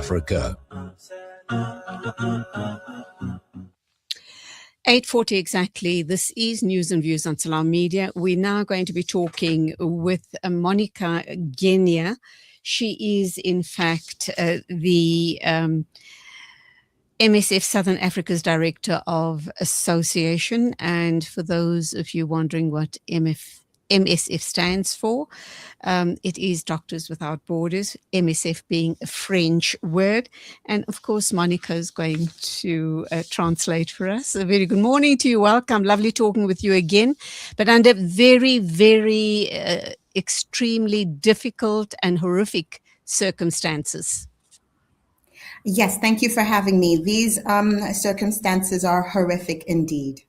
Africa. 8:40 exactly. This is News and Views on Salam Media. We're now going to be talking with Monica Genya. She is, in fact, the MSF Southern Africa's Director of Association. And for those of you wondering what MSF stands for, it is Doctors Without Borders, MSF being a French word. And of course, Monica is going to translate for us. A very good morning to you. Welcome. Lovely talking with you again, but under very, very extremely difficult and horrific circumstances. Yes, thank you for having me. These circumstances are horrific indeed.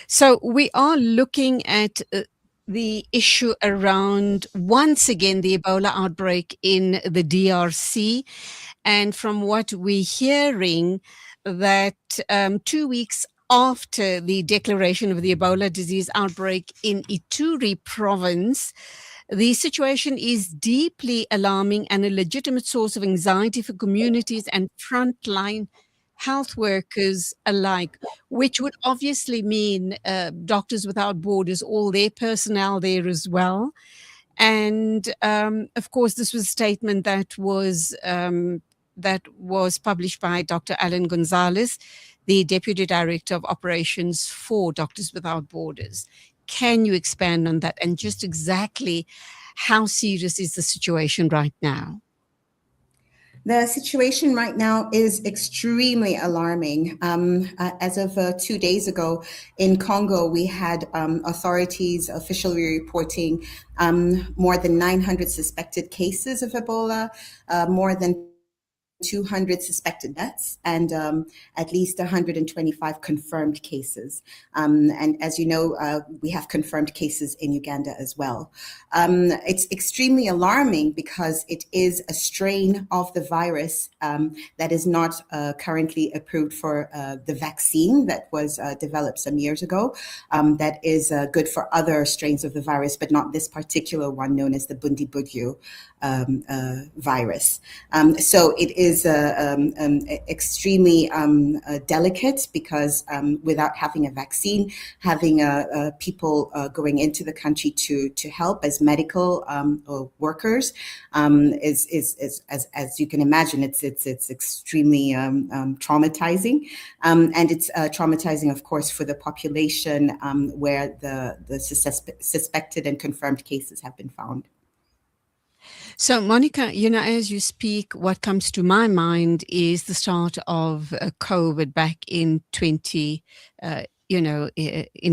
So we are looking at the issue around, once again, the Ebola outbreak in the DRC. And from what we're hearing, that 2 weeks after the declaration of the Ebola disease outbreak in Ituri province, the situation is deeply alarming and a legitimate source of anxiety for communities and frontline health workers alike, which would obviously mean Doctors Without Borders, all their personnel there as well. And of course, this was a statement that was published by Dr. Alan Gonzalez, the Deputy Director of Operations for Doctors Without Borders. Can you expand on that and just exactly how serious is the situation right now? The situation right now is extremely alarming. As of 2 days ago in Congo, we had authorities officially reporting more than 900 suspected cases of Ebola, more than 200 suspected deaths, and at least 125 confirmed cases. And as you know, we have confirmed cases in Uganda as well. It's extremely alarming because it is a strain of the virus that is not currently approved for the vaccine that was developed some years ago. That is good for other strains of the virus, but not this particular one known as the Bundibugyo virus. So it is extremely delicate because without having a vaccine, having people going into the country to help as medical workers is as you can imagine, it's extremely traumatizing, and it's traumatizing, of course, for the population where the suspected and confirmed cases have been found. So, Monica, as you speak, what comes to my mind is the start of COVID back in in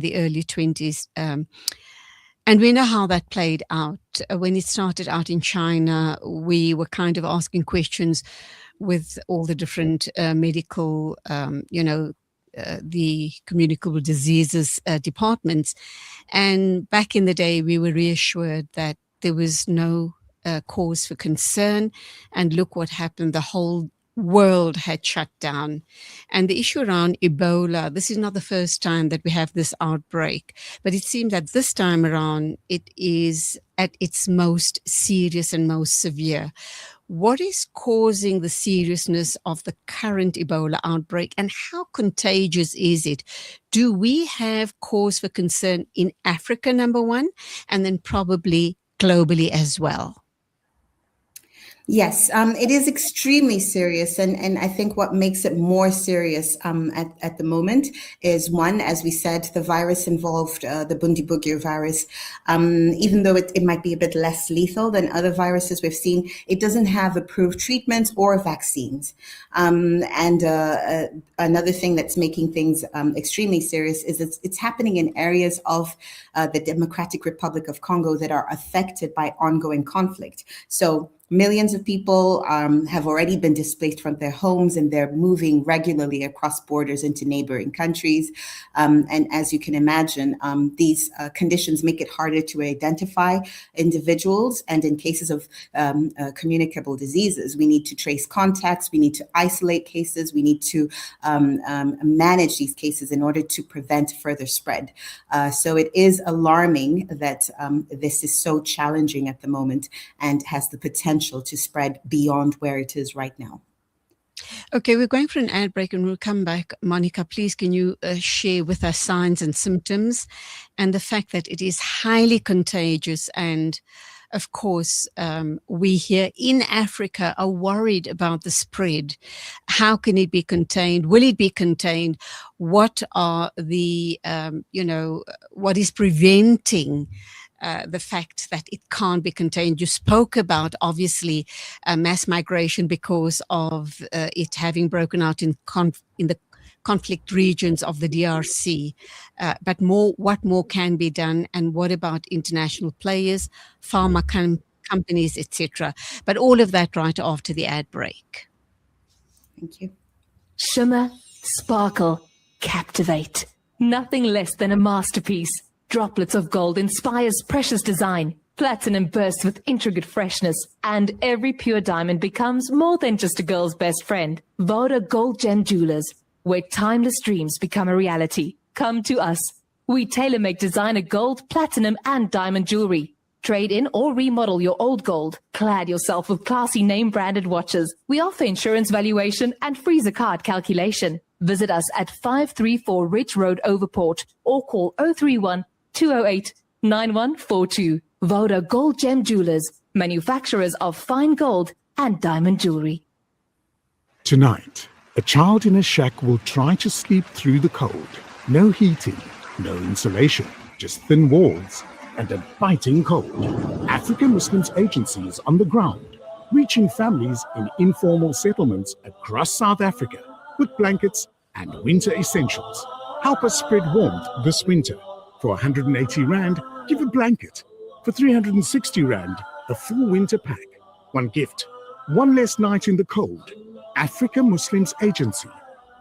the early 20s. And we know how that played out. When it started out in China, we were kind of asking questions with all the different medical, the communicable diseases departments. And back in the day, we were reassured that there was no cause for concern, and look what happened. The whole world had shut down. And the issue around Ebola, this is not the first time that we have this outbreak, but it seems that this time around it is at its most serious and most severe. What is causing the seriousness of the current Ebola outbreak, and how contagious is it? Do we have cause for concern in Africa, number one, and then probably globally as well? Yes, it is extremely serious. And I think what makes it more serious at the moment is, one, as we said, the virus involved, the Bundibugyo virus, even though it might be a bit less lethal than other viruses we've seen, it doesn't have approved treatments or vaccines. And another thing that's making things extremely serious is it's happening in areas of the Democratic Republic of Congo that are affected by ongoing conflict. So millions of people have already been displaced from their homes, and they're moving regularly across borders into neighboring countries. And as you can imagine, these conditions make it harder to identify individuals. And in cases of communicable diseases, we need to trace contacts, we need to isolate cases, we need to manage these cases in order to prevent further spread. So it is alarming that this is so challenging at the moment and has the potential potential to spread beyond where it is right now. Okay, we're going for an ad break and we'll come back. Monica, please, can you share with us signs and symptoms and the fact that it is highly contagious? And of course, we here in Africa are worried about the spread. How can it be contained? Will it be contained? What are the, what is preventing the fact that it can't be contained? You spoke about, obviously, mass migration because of it having broken out in the conflict regions of the DRC. But what more can be done? And what about international players, pharma companies, etc.? But all of that right after the ad break. Thank you. Shimmer, sparkle, captivate. Nothing less than a masterpiece. Droplets of gold inspires precious design. Platinum bursts with intricate freshness. And every pure diamond becomes more than just a girl's best friend. Voda Gold Gem Jewelers, where timeless dreams become a reality. Come to us. We tailor-make designer gold, platinum, and diamond jewelry. Trade in or remodel your old gold. Clad yourself with classy name-branded watches. We offer insurance valuation and freezer card calculation. Visit us at 534 Ridge Road, Overport, or call 031-208-9142. Voda Gold Gem Jewelers, manufacturers of fine gold and diamond jewelry. Tonight, a child in a shack will try to sleep through the cold. No heating, no insulation, just thin walls and a biting cold. African Muslims Agency is on the ground, reaching families in informal settlements across South Africa with blankets and winter essentials. Help us spread warmth this winter. For 180 Rand, give a blanket. For 360 Rand, a full winter pack. One gift, one less night in the cold. Africa Muslims Agency.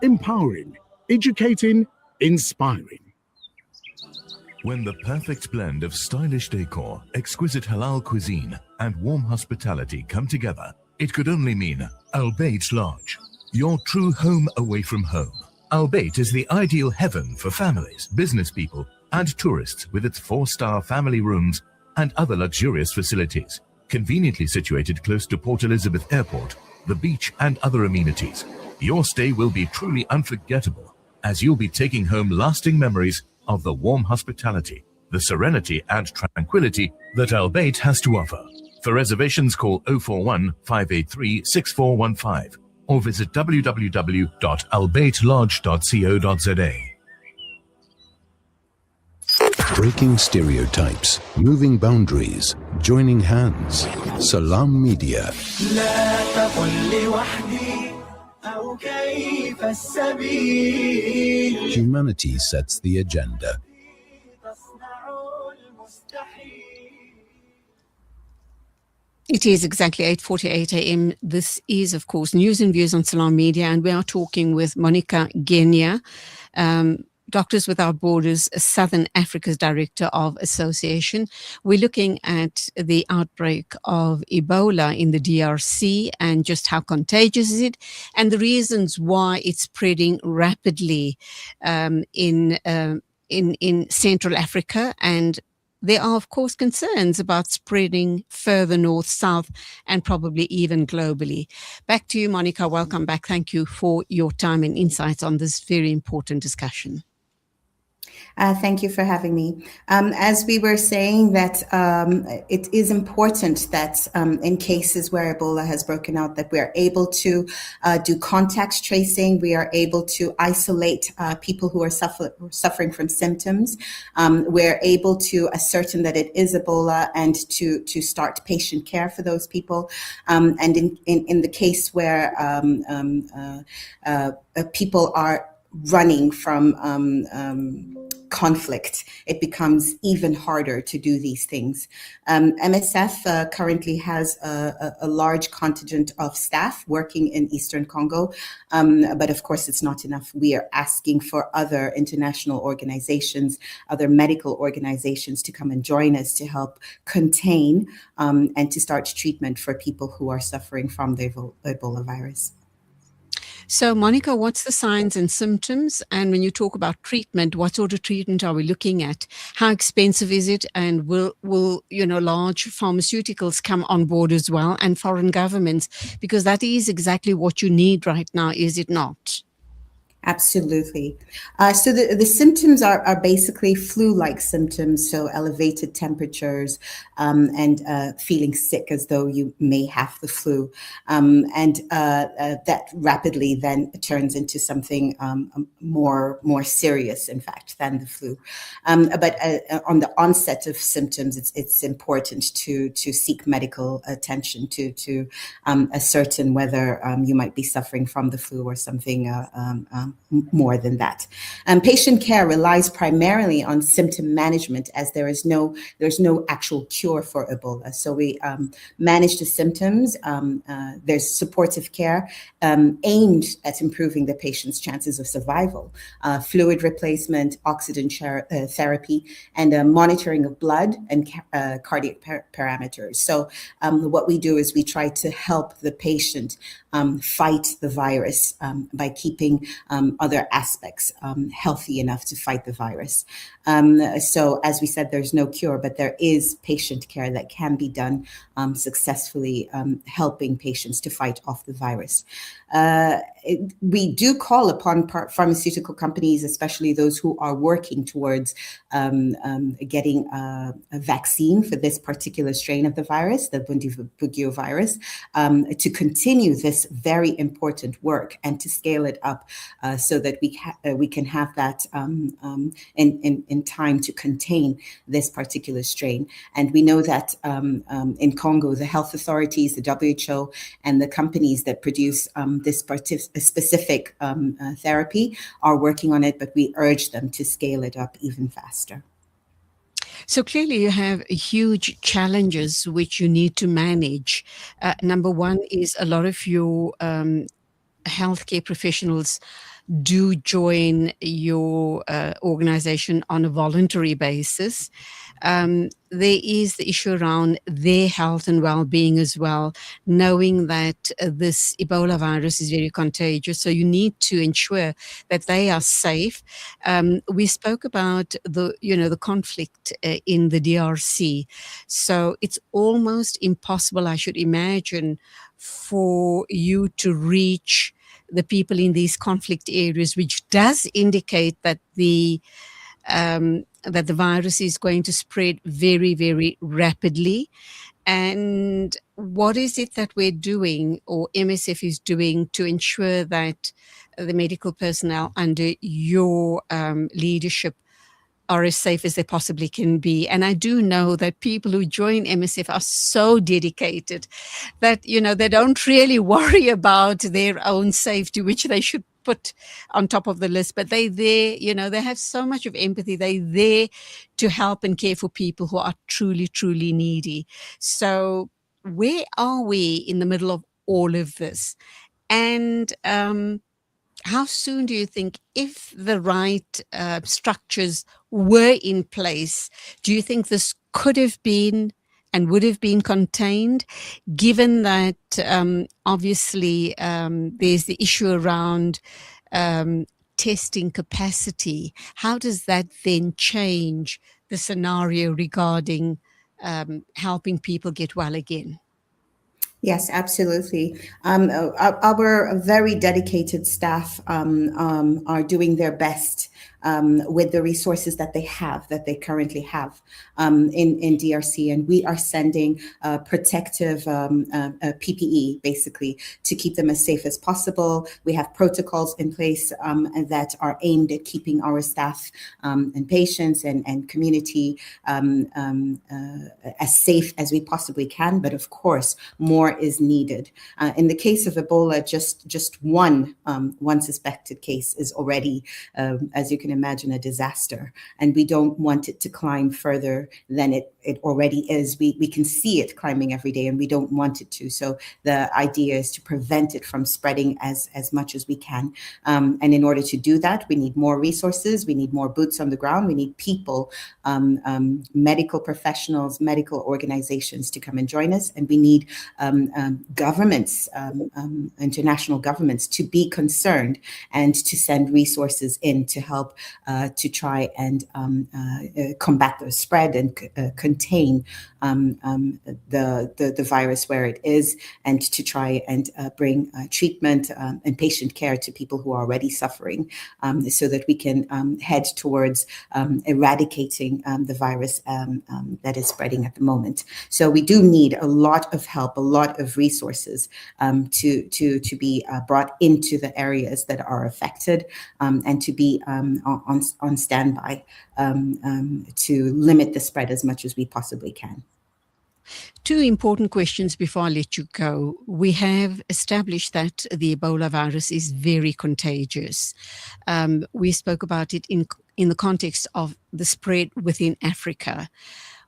Empowering, educating, inspiring. When the perfect blend of stylish decor, exquisite halal cuisine, and warm hospitality come together, it could only mean Al Bayt Lodge, your true home away from home. Al Bayt is the ideal heaven for families, business people, and tourists with its 4-star family rooms and other luxurious facilities. Conveniently situated close to Port Elizabeth Airport, the beach, and other amenities, your stay will be truly unforgettable, as you'll be taking home lasting memories of the warm hospitality, the serenity and tranquility that Al Bayt has to offer. For reservations, call 041-583-6415 or visit www.albaytlodge.co.za. Breaking stereotypes, moving boundaries, joining hands. Salam Media. Humanity sets the agenda. It is exactly 8:48 a.m. This is, of course, News and Views on Salam Media, and we are talking with Monica Genya, Doctors Without Borders, Southern Africa's Director of Association. We're looking at the outbreak of Ebola in the DRC and just how contagious is it, and the reasons why it's spreading rapidly in Central Africa. And there are, of course, concerns about spreading further north, south, and probably even globally. Back to you, Monica. Welcome back. Thank you for your time and insights on this very important discussion. Thank you for having me. As we were saying, that it is important that in cases where Ebola has broken out, that we are able to do contact tracing. We are able to isolate people who are suffering from symptoms. We're able to ascertain that it is Ebola and to start patient care for those people. And in the case where people are running from conflict, it becomes even harder to do these things. MSF currently has a large contingent of staff working in Eastern Congo, but of course it's not enough. We are asking for other international organizations, other medical organizations to come and join us to help contain and to start treatment for people who are suffering from the Ebola virus. So, Monica, what's the signs and symptoms? And when you talk about treatment, what sort of treatment are we looking at? How expensive is it? And will large pharmaceuticals come on board as well, and foreign governments? Because that is exactly what you need right now, is it not? Absolutely. So the symptoms are basically flu-like symptoms, so elevated temperatures and feeling sick as though you may have the flu. And that rapidly then turns into something more serious, in fact, than the flu. But on the onset of symptoms, it's important to seek medical attention to ascertain whether you might be suffering from the flu or something more than that. Patient care relies primarily on symptom management, as there's no actual cure for Ebola. So we manage the symptoms. There's supportive care aimed at improving the patient's chances of survival, fluid replacement, oxygen therapy, and monitoring of blood and cardiac parameters. So what we do is we try to help the patient fight the virus by keeping other aspects healthy enough to fight the virus. So as we said, there's no cure, but there is patient care that can be done successfully, helping patients to fight off the virus. We do call upon pharmaceutical companies, especially those who are working towards getting a vaccine for this particular strain of the virus, the Bundibugyo virus, to continue this very important work and to scale it up so that we can have that in time to contain this particular strain. And we know that in Congo, the health authorities, the WHO, and the companies that produce this specific therapy are working on it, but we urge them to scale it up even faster. So clearly you have huge challenges which you need to manage. Number one is a lot of your healthcare professionals do join your organization on a voluntary basis. There is the issue around their health and well-being as well, knowing that this Ebola virus is very contagious. So you need to ensure that they are safe. We spoke about the conflict in the DRC. So it's almost impossible, I should imagine, for you to reach the people in these conflict areas, which does indicate that the virus is going to spread very, very rapidly. And what is it that we're doing, or MSF is doing, to ensure that the medical personnel under your leadership are as safe as they possibly can be? And I do know that people who join MSF are so dedicated that, they don't really worry about their own safety, which they should put on top of the list. But they're there, they have so much of empathy. They're there to help and care for people who are truly, truly needy. So where are we in the middle of all of this? And how soon do you think, if the right structures were in place, do you think this could have been and would have been contained, given that obviously there's the issue around testing capacity? How does that then change the scenario regarding helping people get well again? Yes, absolutely. Our very dedicated staff are doing their best with the resources that they currently have in DRC. And we are sending protective PPE, basically, to keep them as safe as possible. We have protocols in place that are aimed at keeping our staff and patients and community as safe as we possibly can. But of course, more is needed. In the case of Ebola, just one suspected case is already, as you can imagine, a disaster, and we don't want it to climb further than it already is. We can see it climbing every day, and we don't want it to. So the idea is to prevent it from spreading as much as we can. And in order to do that, we need more resources. We need more boots on the ground. We need people, medical professionals, medical organizations to come and join us. And we need governments, international governments, to be concerned and to send resources in to help to try and combat the spread and contain the virus where it is, and to try and bring treatment and patient care to people who are already suffering, so that we can head towards eradicating the virus that is spreading at the moment. So we do need a lot of help, a lot of resources to be brought into the areas that are affected, and to be on standby to limit the spread as much as we possibly can. Two important questions before I let you go. We have established that the Ebola virus is very contagious. We spoke about it in the context of the spread within Africa.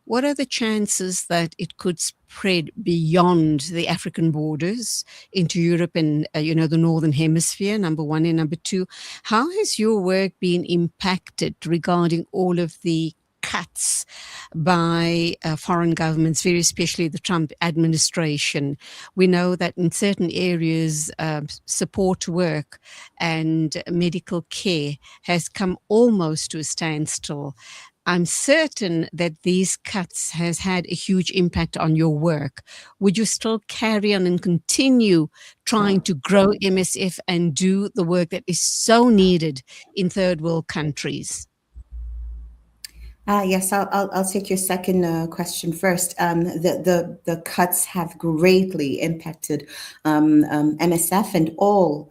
What are the chances that it could spread beyond the African borders into Europe and, the Northern Hemisphere, number one? And number two, how has your work been impacted regarding all of the cuts by foreign governments, very especially the Trump administration? We know that in certain areas, support work and medical care has come almost to a standstill. I'm certain that these cuts has had a huge impact on your work. Would you still carry on and continue trying to grow MSF and do the work that is so needed in third world countries? Yes, I'll take your second question first. The cuts have greatly impacted MSF and all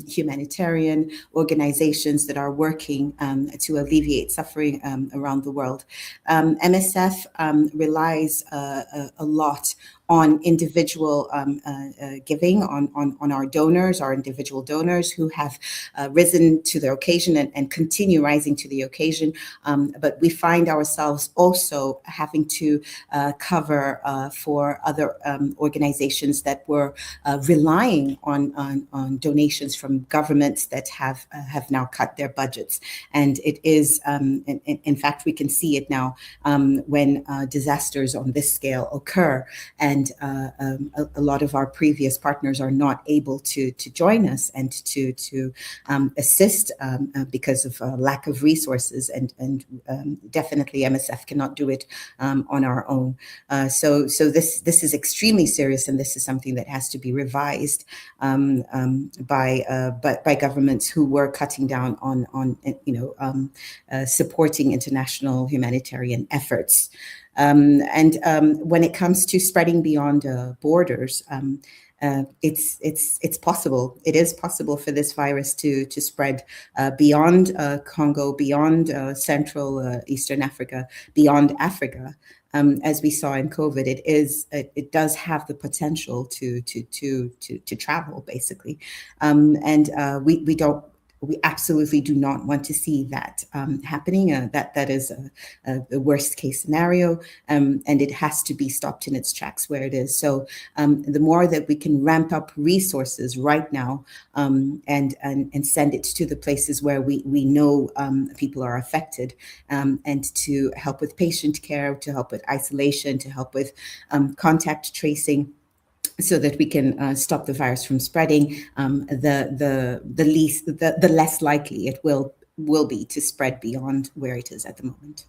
humanitarian organizations that are working to alleviate suffering around the world. MSF relies a lot on individual giving, on our donors, our individual donors who have risen to the occasion and continue rising to the occasion. But we find ourselves also having to cover for other organizations that were relying on donations from governments that have now cut their budgets. And it is, in fact, we can see it now when disasters on this scale occur, and a lot of our previous partners are not able to join us and to assist because of lack of resources, and definitely MSF cannot do it on our own. So this is extremely serious, and this is something that has to be revised by governments who were cutting down on supporting international humanitarian efforts. And when it comes to spreading beyond borders, it's possible. It is possible for this virus to spread beyond Congo, beyond Central Eastern Africa, beyond Africa. As we saw in COVID, it does have the potential to travel, basically, and we absolutely do not want to see that happening. That is the worst case scenario, and it has to be stopped in its tracks where it is. So the more that we can ramp up resources right now and send it to the places where we know people are affected, and to help with patient care, to help with isolation, to help with contact tracing, so that we can stop the virus from spreading, the less likely it will be to spread beyond where it is at the moment.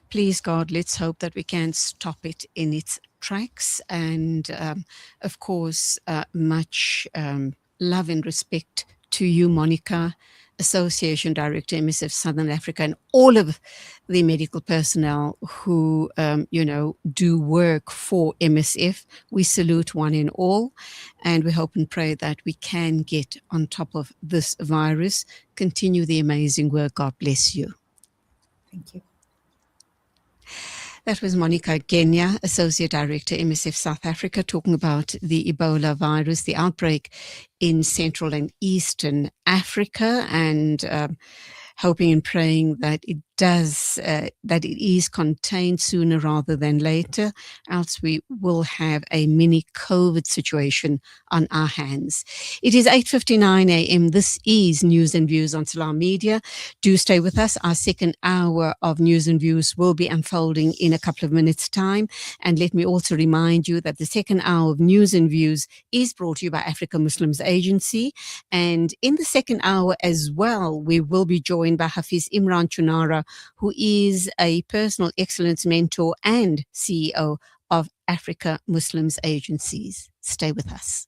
Please, God, let's hope that we can stop it in its tracks. And of course, much love and respect to you, Monica, Association Director, MSF Southern Africa, and all of the medical personnel who, do work for MSF. We salute one and all, and we hope and pray that we can get on top of this virus. Continue the amazing work. God bless you. Thank you. That was Monica Genya, Associate Director, MSF South Africa, talking about the Ebola virus, the outbreak in Central and Eastern Africa, and hoping and praying that it that it is contained sooner rather than later, else we will have a mini COVID situation on our hands. It is 8:59 a.m. This is News and Views on Salam Media. Do stay with us. Our second hour of News and Views will be unfolding in a couple of minutes' time. And let me also remind you that the second hour of News and Views is brought to you by Africa Muslims Agency. And in the second hour as well, we will be joined by Hafiz Imran Chunara, who is a personal excellence mentor and CEO of Africa Muslims Agencies. Stay with us.